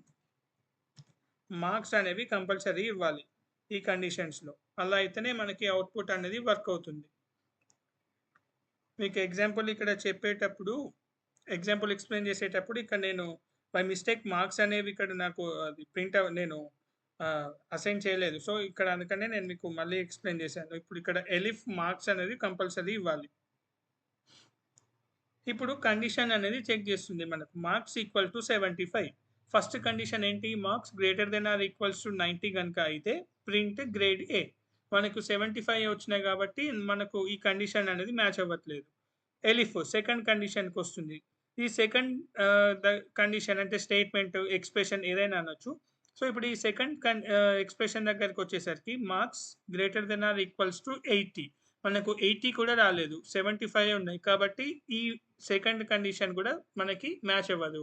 మార్క్స్ అనేవి కంపల్సరీ ఇవ్వాలి ఈ కండిషన్స్లో. అలా అయితేనే మనకి అవుట్పుట్ అనేది వర్క్ అవుతుంది. మీకు ఎగ్జాంపుల్ ఇక్కడ చెప్పేటప్పుడు ఎగ్జాంపుల్ ఎక్స్ప్లెయిన్ చేసేటప్పుడు ఇక్కడ నేను బై మిస్టేక్ మార్క్స్ అనేవి ఇక్కడ నాకు అది నేను అసైన్ చేయలేదు. సో, ఇక్కడ అందుకనే నేను మీకు మళ్ళీ ఎక్స్ప్లెయిన్ చేశాను. ఇప్పుడు ఇక్కడ ఎలిఫ్ మార్క్స్ అనేది కంపల్సరీ ఇవ్వాలి. ఇప్పుడు కండిషన్ అనేది చెక్ చేస్తుంది మనకు marks equal to 75. First condition ఏంటి? Marks greater then or equals to 90 కనుక అయితే ప్రింట్ గ్రేడ్ ఏ. మనకు 75 వచ్చినాయి కాబట్టి మనకు ఈ కండిషన్ అనేది మ్యాచ్ అవ్వట్లేదు. ఎలిఫ్ సెకండ్ కండిషన్కి వస్తుంది. ఈ సెకండ్ కండిషన్ అంటే స్టేట్మెంట్ ఎక్స్ప్రెషన్ ఏదైనా అనొచ్చు. సో, ఇప్పుడు ఈ సెకండ్ ఎక్స్ప్రెషన్ దగ్గరికి వచ్చేసరికి marks greater then or equals to 80 మనకు 80 కూడా రాలేదు 75 ఉన్నాయి కాబట్టి ఈ సెకండ్ కండిషన్ కూడా మనకి మ్యాచ్ అవ్వదు.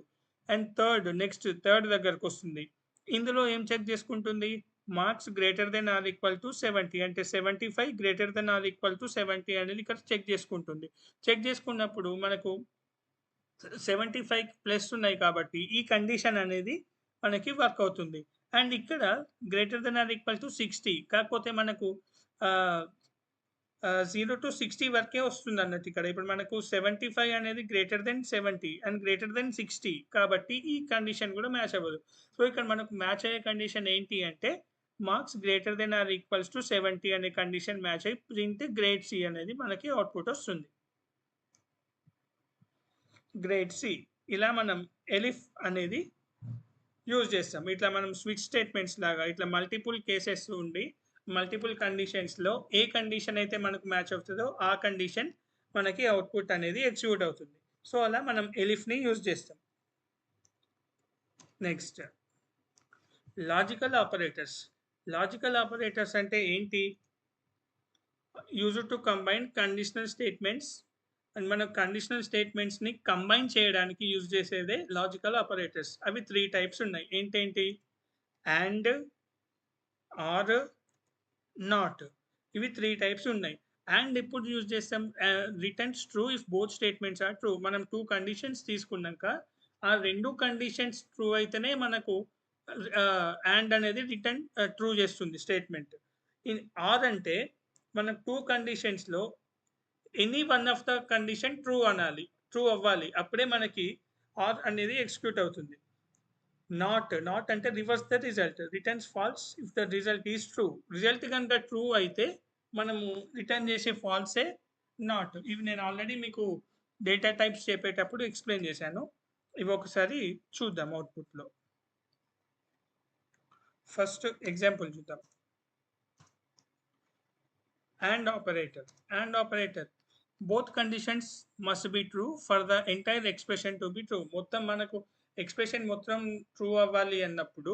అండ్ థర్డ్ దగ్గరకు వస్తుంది. ఇందులో ఏం చెక్ చేసుకుంటుంది? Marks greater then or equal to 70 అంటే 75 greater then or equal to 70 అనేది ఇక్కడ చెక్ చేసుకుంటుంది. చెక్ చేసుకున్నప్పుడు మనకు 75 ప్లస్ ఉన్నాయి కాబట్టి ఈ కండిషన్ అనేది మనకి వర్క్ అవుతుంది. అండ్ ఇక్కడ greater then or equal to 60 కాకపోతే మనకు 0-60 వరకే వస్తుందన్నట్టు ఇక్కడ. ఇప్పుడు మనకు 75 అనేది greater then 70 and greater then 60 కాబట్టి ఈ కండిషన్ కూడా మ్యాచ్ అవ్వదు. సో ఇక్కడ మనకు మ్యాచ్ అయ్యే కండిషన్ ఏంటి అంటే marks greater then or equals to 70 అనే కండిషన్ మ్యాచ్ అయ్యి ప్రింట్ గ్రేడ్ సి అనేది మనకి అవుట్‌పుట్ వస్తుంది. గ్రేడ్ సి ఇలా మనం ఎలిఫ్ అనేది యూజ్ చేస్తాం. ఇట్లా మనం స్విచ్ స్టేట్మెంట్స్ లాగా ఇట్లా మల్టిపుల్ కేసెస్ ఉండి మల్టిపుల్ కండిషన్స్‌లో ఏ కండిషన్ అయితే మనకు మ్యాచ్ అవుతుందో ఆ కండిషన్ మనకి అవుట్‌పుట్ అనేది ఎగ్జిక్యూట్ అవుతుంది. సో అలా మనం ఎలిఫ్‌ని యూజ్ చేస్తాం. Next logical operators. Logical operators అంటే ఏంటి? Used to combine conditional statements and మనం కండిషనల్ స్టేట్మెంట్స్‌ని కంబైన్ చేయడానికి యూజ్ చేసేదే లాజికల్ ఆపరేటర్స్. అవి 3 టైప్స్ ఉన్నాయి. ఏంటేంటి? అండ్, ఆర్, నాట్ ఇవి 3 టైప్స్ ఉన్నాయి. అండ్ ఎప్పుడు యూజ్ చేస్తాం? Returns true if both statements are true. మనం 2 కండిషన్స్ తీసుకున్నాక ఆ 2 కండిషన్స్ ట్రూ అయితేనే మనకు అండ్ అనేది రిటర్న్ ట్రూ చేస్తుంది స్టేట్మెంట్. ఇన్ ఆర్ అంటే మనం 2 కండిషన్స్‌లో any one of the condition true అనాలి. ట్రూ అవ్వాలి. అప్పుడే మనకి ఆర్ అనేది ఎగ్జిక్యూట్ అవుతుంది. నాట్ అంటే reverse the result. Returns falls if the result is true. Result కనుక ట్రూ అయితే మనము రిటర్న్ చేసే ఫాల్సే నాట్. ఇవి నేను ఆల్రెడీ మీకు డేటా టైప్స్ చెప్పేటప్పుడు ఎక్స్‌ప్లెయిన్ చేశాను. ఇవి ఒకసారి చూద్దాం అవుట్‌పుట్‌లో. ఫస్ట్ ఎగ్జాంపుల్ చూద్దాం. AND operator. AND operator. Both conditions must be true for the entire expression to be true. మొత్తం మనకు ఎక్స్‌ప్రెషన్ మొత్తం ట్రూ అవ్వాలి అన్నప్పుడు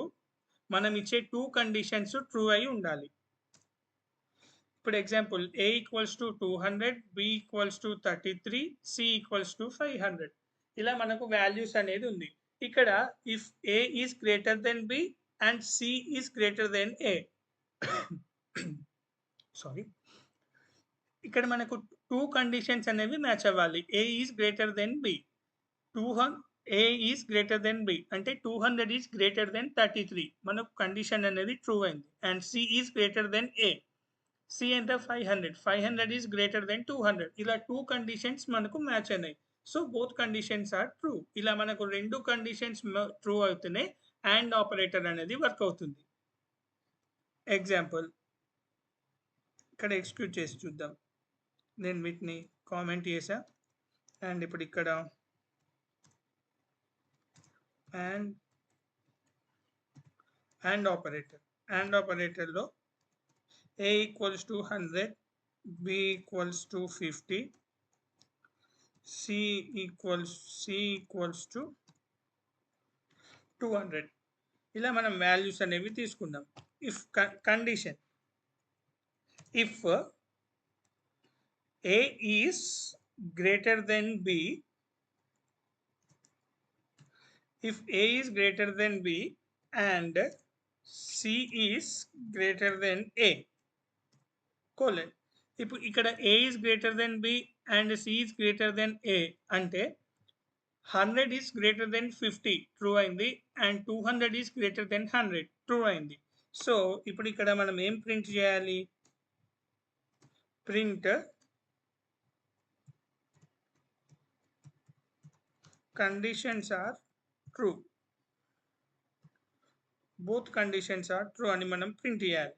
మనం ఇచ్చే 2 కండిషన్స్ ట్రూ అయి ఉండాలి. ఇప్పుడు example A equals to 200, B equals to 33, C equals to 500. ఇలా మనకు వాల్యూస్ అనేది ఉంది. ఇక్కడ if A is greater than B and C is greater then A. Sorry. ఇక్కడ మనకు 2 కండిషన్స్ అనేవి మ్యాచ్ అవ్వాలి. A is greater than B. A is greater than B అంటే 200 ఈస్ గ్రేటర్ దెన్ 33. మనకు కండిషన్ అనేది ట్రూ అయింది. And C is greater then A. C ఎంత 500. 500 is greater than 200. ఇలా 2 కండిషన్స్ మనకు మ్యాచ్ అయినాయి. So both conditions are true. ఇలా మనకు 2 కండిషన్స్ ట్రూ అవుతూనే అండ్ ఆపరేటర్ అనేది వర్క్ అవుతుంది. ఎగ్జాంపుల్ ఇక్కడ ఎగ్జిక్యూట్ చేసి చూద్దాం. నేను వీటిని కామెంట్ చేసా. అండ్ ఇప్పుడు ఇక్కడ అండ్ ఆపరేటర్లో A equals to 100, B equals to 50, C equals to 200. ఇలా మనం వాల్యూస్ అనేవి తీసుకుందాం. If condition if A is greater than B, if A is greater than B and C is greater than A, colon. ఇప్పుడు ఇక్కడ A is greater than B and C is greater than A అంటే 100 is greater than 50 true అయింది and 200 is greater than 100 true అయింది. So ఇప్పుడు ఇక్కడ మనం ఏం print చేయాలి? Print conditions are true. Both conditions are true అని మనం ప్రింట్ చేయాలి.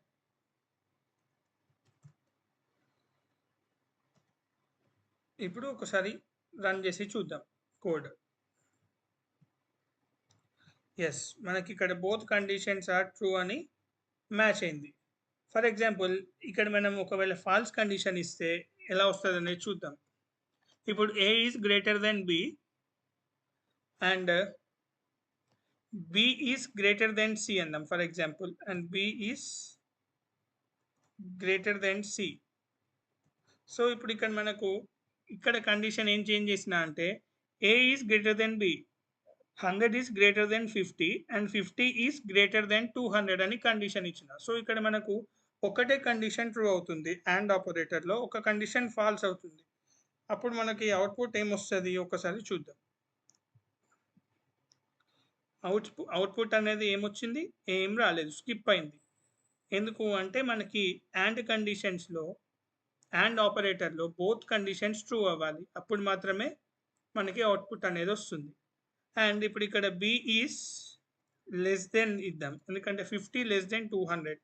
ఇప్పుడు ఒకసారి రన్ చేసి చూద్దాం కోడ్. ఎస్, మనకి ఇక్కడ బోత్ కండిషన్స్ ఆర్ ట్రూ అని మ్యాచ్ అయింది. ఫర్ ఎగ్జాంపుల్ ఇక్కడ మనం ఒకవేళ ఫాల్స్ కండిషన్ ఇస్తే ఎలా వస్తుంది అనేది చూద్దాం. ఇప్పుడు A is greater than B and B is greater than C అందాం for example. And B is greater than C. So ఇప్పుడు ఇక్కడ కండిషన్ ఏం చేంజ్ చేసిన అంటే A is greater than B. 100 is greater than 50 and 50 is greater than 200 అని condition ఇచ్చిన. So ఇక్కడ మనకు ఒకటే కండిషన్ ట్రూ అవుతుంది అండ్ ఆపరేటర్లో, ఒక కండిషన్ ఫాల్స్ అవుతుంది. అప్పుడు మనకి అవుట్పుట్ ఏమొస్తుంది ఒకసారి చూద్దాం. అవుట్పుట్ అనేది ఏమొచ్చింది, ఏం రాలేదు, స్కిప్ అయింది. ఎందుకు అంటే మనకి అండ్ కండిషన్స్లో, అండ్ ఆపరేటర్లో బోత్ కండిషన్స్ ట్రూ అవ్వాలి, అప్పుడు మాత్రమే మనకి అవుట్పుట్ అనేది వస్తుంది. అండ్ ఇప్పుడు ఇక్కడ బి ఈస్ లెస్ దెన్ ఇద్దాం, ఎందుకంటే 50 లెస్ దెన్ 200.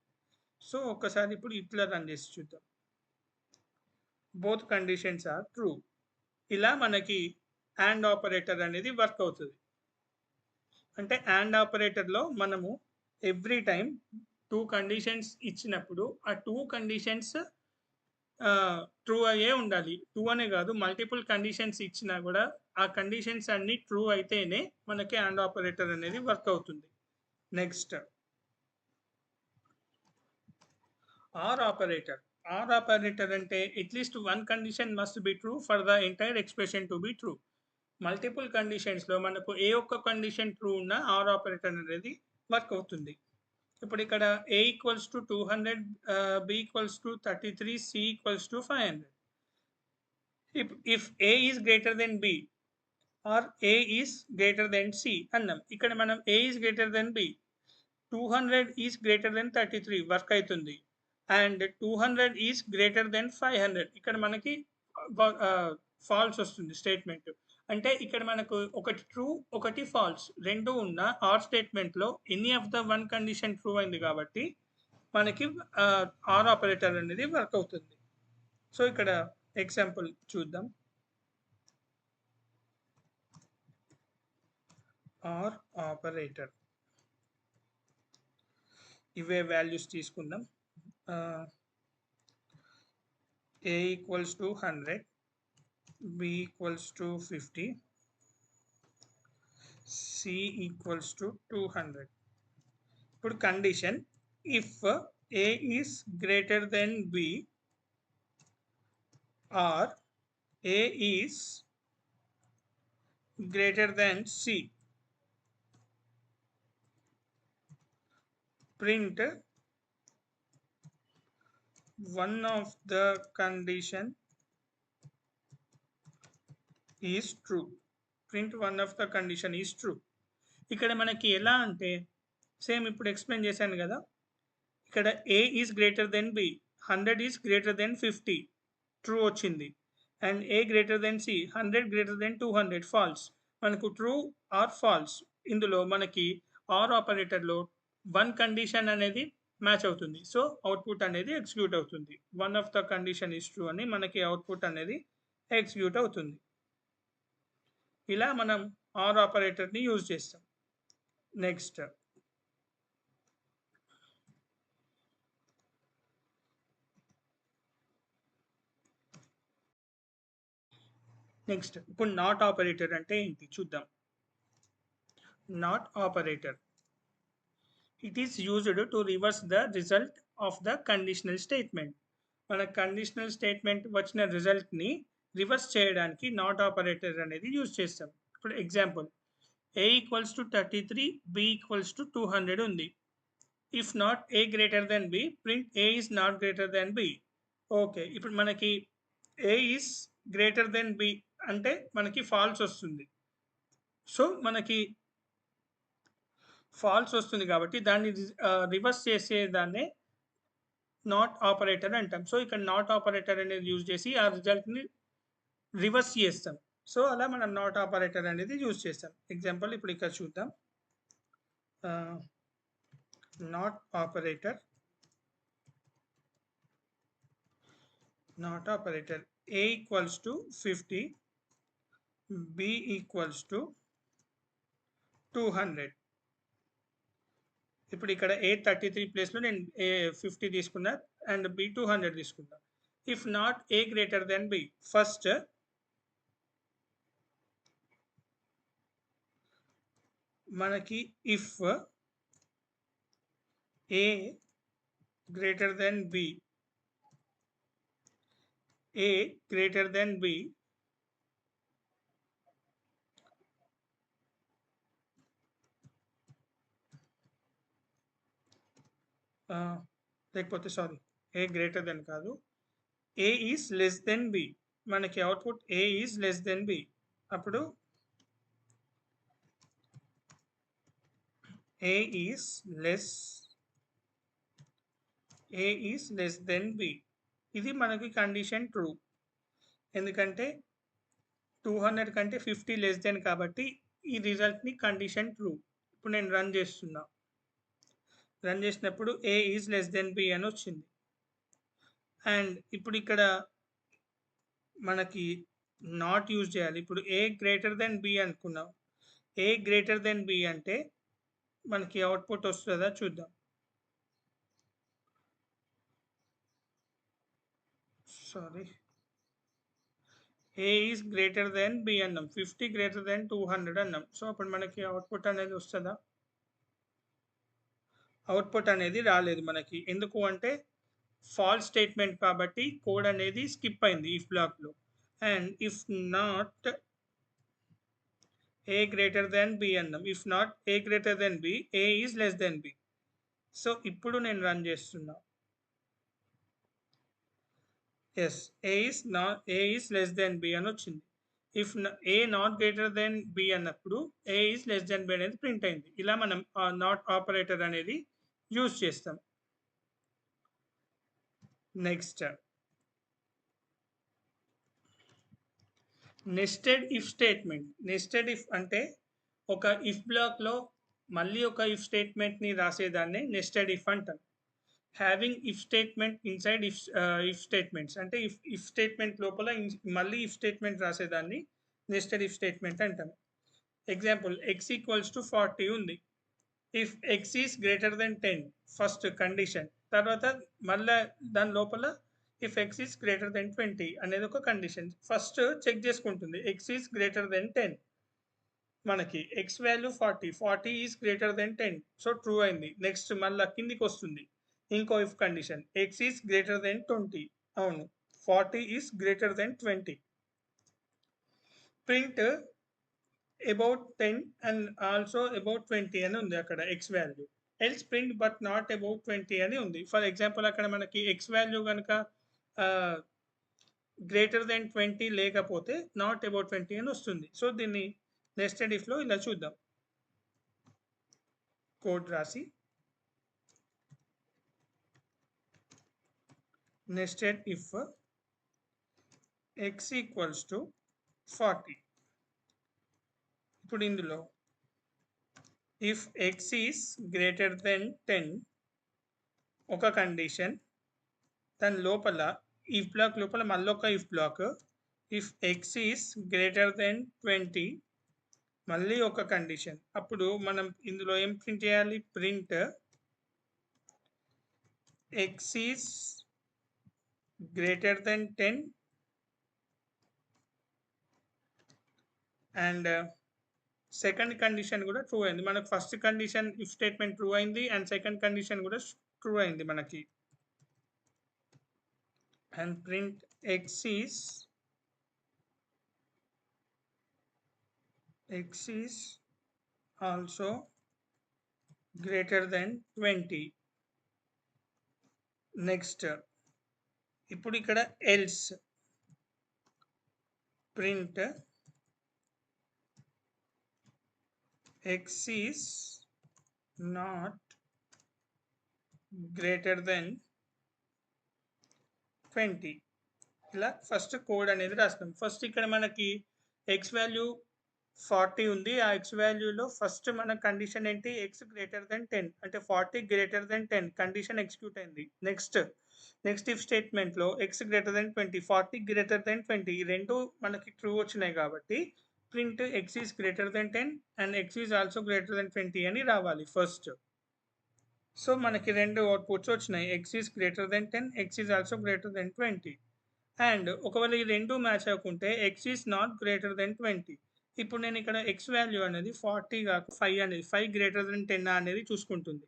సో ఒక్కసారి ఇప్పుడు ఇట్లా రన్ చేసి చూద్దాం. Both conditions are true. ఇలా మనకి అండ్ ఆపరేటర్ అనేది వర్క్ అవుతుంది. అంటే అండ్ ఆపరేటర్లో మనము ఎవ్రీ టైం 2 కండిషన్స్ ఇచ్చినప్పుడు ఆ 2 కండిషన్స్ ట్రూ అయ్యే ఉండాలి. 2 అనే కాదు, మల్టిపుల్ కండిషన్స్ ఇచ్చినా కూడా ఆ కండిషన్స్ అన్ని ట్రూ అయితేనే మనకి అండ్ ఆపరేటర్ అనేది వర్క్ అవుతుంది. Next or operator. Or operator అంటే at least one condition must be true for the entire expression to be true. Multiple కండిషన్స్లో మనకు ఏ ఒక్క కండిషన్ ట్రూ ఉన్నా ఆర్ ఆపరేటర్ అనేది వర్క్ అవుతుంది. ఇప్పుడు ఇక్కడ a equals to 200, b equals to 33, c equals to 500. if a is greater than b or a is greater than c అన్నాం. ఇక్కడ మనం a is greater than b, 200 is greater than 33 work అవుతుంది. And 200 is greater than 500, ఇక్కడ మనకి falls వస్తుంది statement. అంటే ఇక్కడ మనకు ఒకటి ట్రూ ఒకటి ఫాల్స్ రెండు ఉన్న ఆర్ స్టేట్మెంట్లో any of the one condition true అయింది కాబట్టి మనకి ఆర్ ఆపరేటర్ అనేది వర్క్ అవుతుంది. సో ఇక్కడ ఎగ్జాంపుల్ చూద్దాం. ఆర్ ఆపరేటర్ ఇవే వాల్యూస్ తీసుకుందాం. a equals to 100, b equals to 50, c equals to 200. ఇప్పుడు condition if a is greater than b or a is greater than c, print one of the condition is true. print one of the condition is true. ఇక్కడ మనకి ఎలా అంటే same ఇప్పుడు explain చేశాను కదా, ఇక్కడ a is greater than b, 100 is greater than 50 true వచ్చింది. And a greater than c, 100 greater than 200 false. మనకు ట్రూ ఆర్ ఫాల్స్, ఇందులో మనకి ఆర్ ఆపరేటర్లో వన్ కండిషన్ అనేది మ్యాచ్ అవుతుంది. సో అవుట్పుట్ అనేది ఎగ్జిక్యూట్ అవుతుంది. One of the condition is true అని మనకి అవుట్పుట్ అనేది ఎగ్జిక్యూట్ అవుతుంది. ఇలా మనం ఆర్ ఆపరేటర్ని యూజ్ చేస్తాం. నెక్స్ట్ ఇప్పుడు నాట్ ఆపరేటర్ అంటే ఏంటి చూద్దాం. Not operator, it is used to reverse the result of the conditional statement. మన కండిషనల్ స్టేట్మెంట్ వచ్చిన రిజల్ట్ని రివర్స్ చేయడానికి నాట్ ఆపరేటర్ అనేది యూజ్ చేస్తాం. ఇప్పుడు example, a equals to 33, b equals to 200 ఉంది. If not a greater than b, print a is not greater than b. Okay, ఇప్పుడు మనకి a is greater than b అంటే మనకి ఫాల్స్ వస్తుంది. సో మనకి ఫాల్స్ వస్తుంది కాబట్టి దాన్ని రివర్స్ చేసేదాన్నే నాట్ ఆపరేటర్ అంటాం. సో ఇక్కడ నాట్ ఆపరేటర్ అనేది యూజ్ చేసి ఆ రిజల్ట్ని రివర్స్ చేస్తాం. సో అలా మనం నాట్ ఆపరేటర్ అనేది యూజ్ చేస్తాం. ఎగ్జాంపుల్ ఇప్పుడు ఇక్కడ చూద్దాం. Not operator a equals to 50, b equals to 200. ఇప్పుడు ఇక్కడ a 33 ప్లేస్లో నేను a 50 తీసుకున్నా అండ్ b 200 తీసుకున్నా. If not a greater than b, first మనకి if a greater than b, a greater than b, లేకపోతే సారీ, ఏ గ్రేటర్ దెన్ కాదు, A is less than B. మనకి output A is less than B. అప్పుడు A is less A is less than B. ఇది మనకి condition true. ఎందుకంటే 200 కంటే 50 less than కాబట్టి ఈ రిజల్ట్ని కండిషన్ ట్రూ. ఇప్పుడు నేను రన్ చేస్తున్నా. రన్ చేసినప్పుడు ఏ ఈజ్ లెస్ దెన్ బి అని వచ్చింది. అండ్ ఇప్పుడు ఇక్కడ మనకి నాట్ యూజ్ చేయాలి. ఇప్పుడు ఏ గ్రేటర్ దెన్ బి అనుకున్నాం. ఏ గ్రేటర్ దెన్ బి అంటే మనకి అవుట్పుట్ వస్తుందా చూద్దాం. Sorry, A is greater than B అన్నాం, 50 గ్రేటర్ దెన్ 200 అన్నాం. సో అప్పుడు మనకి అవుట్పుట్ అనేది వస్తుందా? అవుట్పుట్ అనేది రాలేదు మనకి. ఎందుకు అంటే ఫాల్స్ స్టేట్మెంట్ కాబట్టి కోడ్ అనేది స్కిప్ అయింది ఇఫ్ బ్లాక్లో. And if not A greater than B అన్నాం. If not A greater than B, A is less than B. So ఇప్పుడు నేను రన్ చేస్తున్నా. Yes, A is less than B అని వచ్చింది. If A not greater than B అన్నప్పుడు A is less than B అనేది print అయింది. ఇలా మనం నాట్ ఆపరేటర్ అనేది యూజ్ చేస్తాం. Next, nested if statement. Nested if అంటే ఒక ఇఫ్ బ్లాక్లో మళ్ళీ ఒక ఇఫ్ స్టేట్మెంట్ని రాసేదాన్ని నెస్టెడ్ ఇఫ్ అంటాం. Having if statement inside if statements అంటే ఇఫ్ స్టేట్మెంట్ లోపల మళ్ళీ ఇఫ్ స్టేట్మెంట్ రాసేదాన్ని నెస్టెడ్ ఇఫ్ స్టేట్మెంట్ అంటాం. ఎగ్జాంపుల్, ఎక్స్ ఈక్వల్స్ టు 40 ఉంది. If X is greater than 10 first condition. తర్వాత మళ్ళీ దాని లోపల if X is greater than 20 అనేది ఒక కండిషన్. ఫస్ట్ చెక్ చేసుకుంటుంది ఎక్స్ ఈస్ గ్రేటర్ దెన్ 10. మనకి X value 40 is greater than 10, so true అయింది. నెక్స్ట్ మళ్ళీ కిందికి వస్తుంది ఇంకో if condition, X is greater than 20. అవును, 40 is greater than 20. Print about 10 and also about 20 అని ఉంది అక్కడ X value. Else print but not about 20 అని ఉంది. ఫర్ ఎగ్జాంపుల్ అక్కడ మనకి ఎక్స్ వాల్యూ కనుక గ్రేటర్ దెన్ 20 లేకపోతే నాట్ అబౌట్ 20 అని వస్తుంది. సో దీన్ని నెస్టెడ్ ఇఫ్లో ఇలా చూద్దాం. కోడ్ రాసి nested if X equals to 40. ఇప్పుడు ఇందులో if X is greater than 10 ఒక కండిషన్, దాని లోపల ఇఫ్ బ్లాక్ లోపల మళ్ళీ ఒక if block, if X is greater than 20 మళ్ళీ ఒక కండిషన్. అప్పుడు మనం ఇందులో ఏం ప్రింట్ చేయాలి? Print X is greater than 10 and second condition కూడా ట్రూ అయింది. మనకు first condition if statement true అయింది అండ్ సెకండ్ కండిషన్ కూడా ట్రూ అయింది మనకి. And print X is also greater than 20. Next, ఇప్పుడు ఇక్కడ else print X is not greater than 20. ఇలా ఫస్ట్ కోడ్ అనేది రాస్తాం. ఫస్ట్ ఇక్కడ మనకి ఎక్స్ వాల్యూ 40 ఉంది. ఆ ఎక్స్ వాల్యూలో ఫస్ట్ మన కండిషన్ ఏంటి? ఎక్స్ గ్రేటర్ దెన్ 10 అంటే 40 గ్రేటర్ దెన్ 10 కండిషన్ ఎగ్జిక్యూట్ అయింది. నెక్స్ట్ ఇఫ్ స్టేట్మెంట్లో X greater than 20, 40 greater than 20 ఈ రెండు మనకి ట్రూ వచ్చినాయి కాబట్టి print X is greater than 10 and X is also greater than 20 అని రావాలి ఫస్ట్. సో మనకి రెండు అవుట్పుట్స్ వచ్చినాయి, X is greater than 10, X is also greater than 20. And ఒకవేళ ఈ రెండు మ్యాచ్ అవ్వకుంటే X is not greater than 20. ఇప్పుడు నేను ఇక్కడ ఎక్స్ వాల్యూ అనేది 40 కాక 5 అనేది 5 గ్రేటర్ దెన్ 10 అనేది చూసుకుంటుంది.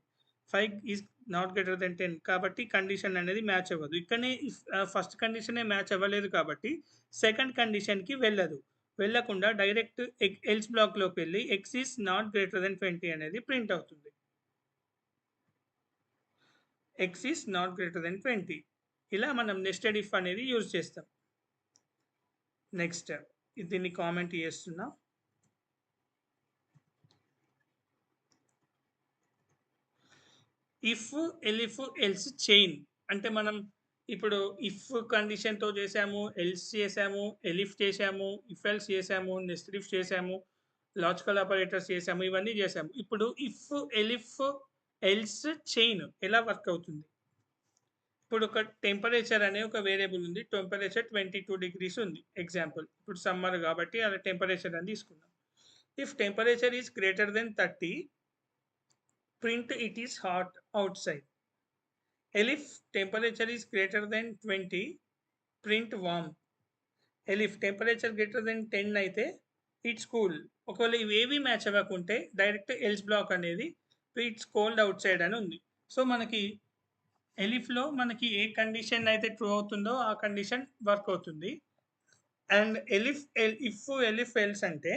5 ఈజ్ నాట్ గ్రేటర్ దెన్ 10 కాబట్టి కండిషన్ అనేది మ్యాచ్ అవ్వదు. ఇక్కడనే ఫస్ట్ కండిషనే మ్యాచ్ అవ్వలేదు కాబట్టి సెకండ్ కండిషన్కి వెళ్ళకుండా డైరెక్ట్ ఎల్స్ బ్లాక్లోకి వెళ్ళి X is not greater than 20 అనేది ప్రింట్ అవుతుంది. X is not greater than 20. ఇలా మనం నెస్టెడ్ ఇఫ్ అనేది యూజ్ చేస్తాం. నెక్స్ట్ దీన్ని కామెంట్ చేస్తున్నా. ఇఫ్ ఎలిఫ్ ఎల్స్ చైన్ అంటే మనం ఇప్పుడు ఇఫ్ కండిషన్తో చేసాము, ఎల్స్ చేసాము, ఎలిఫ్ చేసాము, ఇఫ్ ఎల్స్ చేసాము, నెస్టెడ్ ఇఫ్ చేసాము, లాజికల్ ఆపరేటర్స్ చేసాము, ఇవన్నీ చేసాము. ఇప్పుడు ఇఫ్ ఎలిఫ్ ఎల్స్ చైన్ ఎలా వర్క్ అవుతుంది? ఇప్పుడు ఒక టెంపరేచర్ అనే ఒక వేరియబుల్ ఉంది. టెంపరేచర్ 22 degrees ఉంది ఎగ్జాంపుల్. ఇప్పుడు సమ్మర్ కాబట్టి అలా టెంపరేచర్ అని తీసుకున్నాం. If temperature is greater then 30, print it is hot outside. Elif temperature is greater than 20, print warm. Elif temperature greater than 10 అయితే ఇట్స్ కూల్. ఒకవేళ ఇవేవి మ్యాచ్ అవ్వకుంటే డైరెక్ట్ ఎల్స్ బ్లాక్ అనేది ఇట్స్ కోల్డ్ అవుట్ సైడ్ అని ఉంది. So మనకి ఎలిఫ్లో మనకి ఏ condition అయితే true అవుతుందో ఆ కండిషన్ వర్క్ అవుతుంది. అండ్ ఇఫ్ ఎలిఫ్ ఎల్స్ అంటే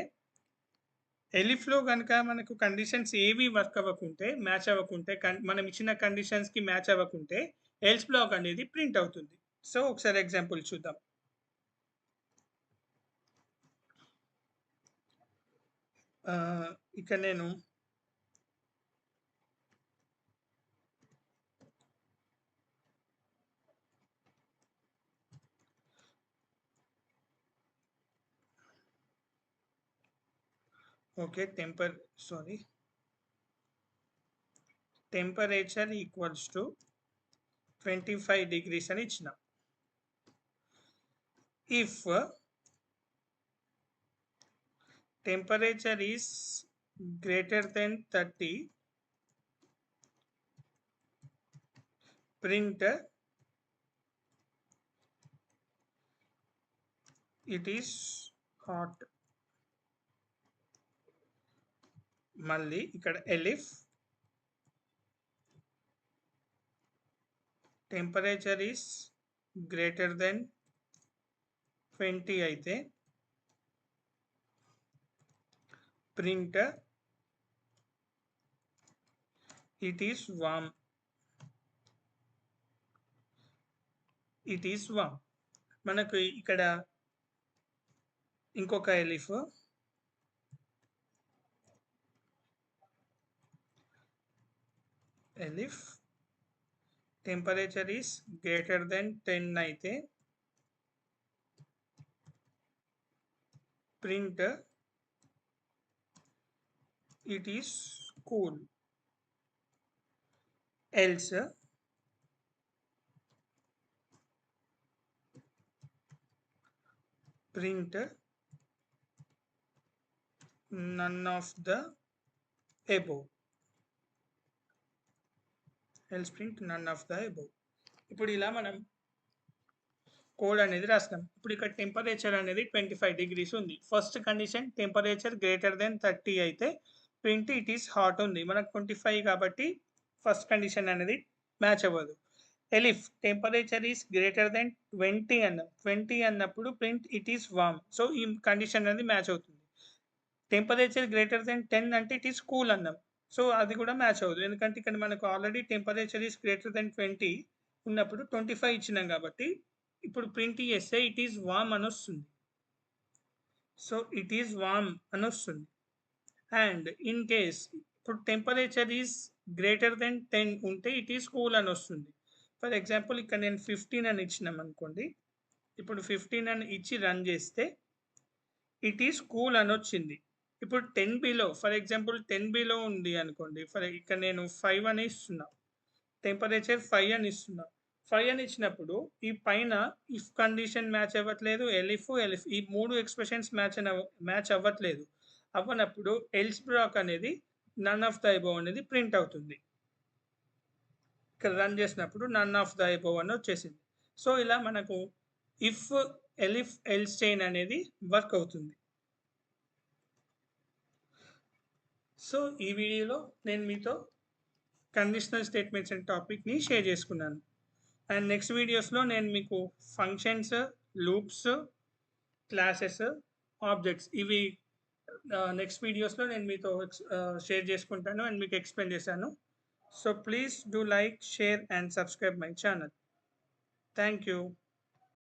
ఎలిఫ్లో కనుక మనకు కండిషన్స్ ఏవి వర్క్ అవ్వకుంటే, మ్యాచ్ అవ్వకుంటే, మనం ఇచ్చిన కండిషన్స్కి మ్యాచ్ అవ్వకుంటే ఎల్స్ బ్లాక్ అనేది ప్రింట్ అవుతుంది. సో ఒకసారి ఎగ్జాంపుల్ చూద్దాం. ఇక్కడ నేను okay temperature equals to 25 degrees అని ఇచ్చిన. If temperature is greater than 30, print it is hot. మళ్ళీ ఇక్కడ ఎలిఫ్ టెంపరేచర్ ఈస్ గ్రేటర్ దెన్ 20 అయితే ప్రింట్ ఇట్ ఈస్ వామ్. మనకు ఇక్కడ ఇంకొక ఎలిఫ్ టెంపరేచర్ ఈస్ గ్రేటర్ దెన్ 10 అయితే print it is cool. Else print none of the above. else print none of the above. ఇప్పుడు ఇలా మనం కోడ్ అనేది రాస్తాం. ఇప్పుడు ఇక్కడ టెంపరేచర్ అనేది 25 degrees ఉంది. First condition temperature greater than 30 అయితే ప్రింట్ ఇట్ ఈస్ హాట్ ఉంది. మనకు 25 కాబట్టి ఫస్ట్ కండిషన్ అనేది మ్యాచ్ అవ్వదు. ఎలిఫ్ టెంపరేచర్ ఈస్ గ్రేటర్ దెన్ 20 అన్నాం. 20 అన్నప్పుడు print it is warm. So ఈ కండిషన్ అనేది మ్యాచ్ అవుతుంది. టెంపరేచర్ గ్రేటర్ దెన్ 10 అంటే ఇట్ ఈస్ కూల్ అన్నాం. సో అది కూడా మ్యాచ్ అవ్వదు. ఎందుకంటే ఇక్కడ మనకు already temperature is greater than 20 ఉన్నప్పుడు 25 ఇచ్చినాం కాబట్టి ఇప్పుడు ప్రింట్ చేస్తే ఇట్ ఈస్ వామ్ అని వస్తుంది. సో ఇట్ ఈస్ వామ్ అని వస్తుంది. అండ్ ఇన్ కేస్ ఇప్పుడు టెంపరేచర్ ఈస్ గ్రేటర్ దెన్ 10 ఉంటే ఇట్ ఈస్ కూల్ అని వస్తుంది. ఫర్ ఎగ్జాంపుల్ ఇక్కడ నేను 15 అని ఇచ్చినాం అనుకోండి. ఇప్పుడు 15 అని ఇచ్చి రన్ చేస్తే ఇట్ ఈస్ కూల్ అని వచ్చింది. ఇప్పుడు 10 బిలో ఫర్ ఎగ్జాంపుల్ 10 బిలో ఉంది అనుకోండి. ఇక్కడ నేను 5 అని ఇస్తున్నా. టెంపరేచర్ 5 అని ఇస్తున్నా. 5 అని ఇచ్చినప్పుడు ఈ పైన ఇఫ్ కండిషన్ మ్యాచ్ అవ్వట్లేదు, ఎలిఫ్ ఈ 3 ఎక్స్ప్రెషన్స్ మ్యాచ్ అవ్వట్లేదు. అవ్వనప్పుడు ఎల్స్ బ్లాక్ అనేది నన్ ఆఫ్ ద అబోవ్ అనేది ప్రింట్ అవుతుంది. ఇక్కడ రన్ చేసినప్పుడు నన్ ఆఫ్ ద అబోవ్ అని వచ్చేసింది. సో ఇలా మనకు ఇఫ్ ఎలిఫ్ ఎల్స్ చైన్ అనేది వర్క్ అవుతుంది. సో ఈ వీడియోలో నేను మీతో కండిషనల్ స్టేట్మెంట్స్ అండ్ టాపిక్ని షేర్ చేసుకున్నాను. అండ్ నెక్స్ట్ వీడియోస్లో నేను మీకు ఫంక్షన్స్, లూప్స్, క్లాసెస్, ఆబ్జెక్ట్స్ ఇవి నెక్స్ట్ వీడియోస్లో నేను మీతో షేర్ చేసుకుంటాను అండ్ మీకు ఎక్స్ప్లెయిన్ చేశాను. So please do like, share and subscribe my channel. Thank you.